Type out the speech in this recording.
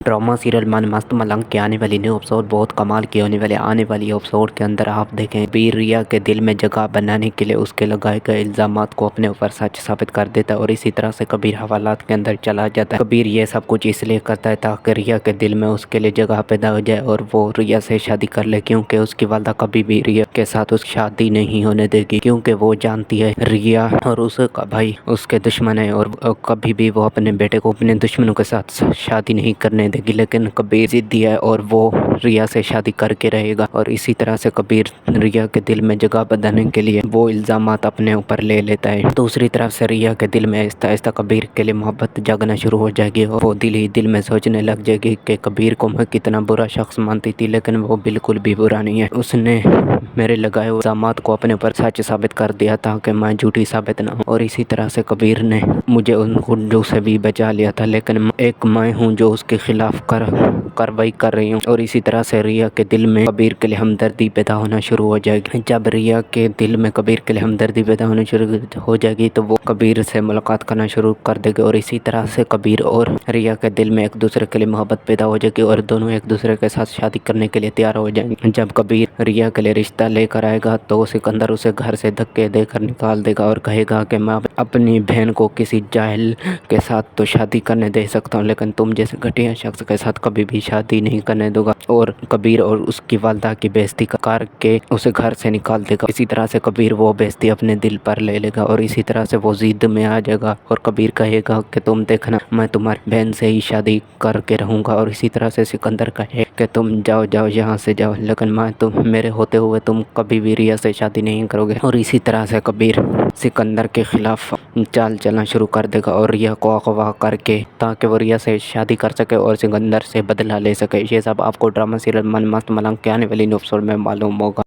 Drama serial मन मस्त मलंग के आने वाली न्यू एपिसोड बहुत कमाल की होने वाले। आने वाली एपिसोड के अंदर आप देखें कबीर रिया के दिल में जगह बनाने के लिए उसके लगाए गए इल्जामात को अपने ऊपर सच साबित कर देता है और इसी तरह से कबीर हवालात के अंदर चला जाता है। कबीर ये सब कुछ इसलिए करता है ताकि रिया के दिल में उसके लिए जगह पैदा हो जाए और वो रिया से शादी कर ले, क्योंकि उसकी वालदा कभी भी रिया के साथ उसकी शादी नहीं होने देगी, क्योंकि वो जानती है रिया और उसका भाई उसके दुश्मन है और कभी भी वो अपने बेटे को अपने दुश्मनों के साथ शादी नहीं करने देगी। लेकिन कबीर जिद्दी है और वो रिया से शादी करके रहेगा और इसी तरह से कबीर रिया के दिल में जगह बनाने के लिए वो इल्जामात अपने ऊपर ले लेता है। दूसरी तरफ से रिया के दिल में आहिस्ता आहिस्ता कबीर के लिए मोहब्बत जागना शुरू हो जाएगी और वो दिल ही दिल में सोचने लग जाएगी कि कबीर को मैं कितना बुरा शख्स मानती थी, लेकिन वो बिल्कुल भी बुरा नहीं है। उसने मेरे लगाए हुए इल्जामात को अपने ऊपर सच साबित कर दिया ताकि मैं झूठी साबित ना हूँ और इसी तरह से कबीर ने मुझे उन गुंडों से भी बचा लिया था, लेकिन एक मैं हूँ जो उसके खिलाफ कार्रवाई कर रही हूँ। और इसी तरह से रिया के दिल में कबीर के लिए हमदर्दी पैदा होना शुरू हो जाएगी। जब रिया के दिल में कबीर के लिए हमदर्दी पैदा होनी शुरू हो जाएगी तो वो कबीर से मुलाकात करना शुरू कर देगी और इसी तरह से कबीर और रिया के दिल में एक दूसरे के लिए मोहब्बत पैदा हो जाएगी और दोनों एक दूसरे के साथ शादी करने के लिए तैयार हो जाएंगे। जब कबीर रिया के लिए रिश्ता लेकर आएगा तो सिकंदर उसे घर से धक्के देकर निकाल देगा और कहेगा कि मैं अपनी बहन को किसी जाहिल के साथ तो शादी करने दे सकता हूँ, लेकिन तुम जैसे घटिया शख्स के साथ कभी भी शादी नहीं करने दूंगा। और कबीर और उसकी वालदा की बेइज्जती करके उसे घर से निकाल देगा। इसी तरह से कबीर वो बेइज्जती अपने दिल पर ले लेगा और इसी तरह से वो जिद में आ जाएगा और कबीर कहेगा कि तुम देखना मैं तुम्हारी बहन से ही शादी करके रहूँगा। और इसी तरह से सिकंदर कहे कि तुम जाओ जाओ यहाँ से जाओ, लेकिन मैं तुम मेरे होते हुए तुम कभी भी रिया से शादी नहीं करोगे। और इसी तरह से कबीर सिकंदर के खिलाफ चाल चलना शुरू कर देगा और रिया को अगवा करके ताकि वो रिया से शादी कर सके और सिकंदर से बदला ले सके। ये सब आपको ड्रामा सीरियल मन मस्त मलंग के आने वाली एपिसोड में मालूम होगा।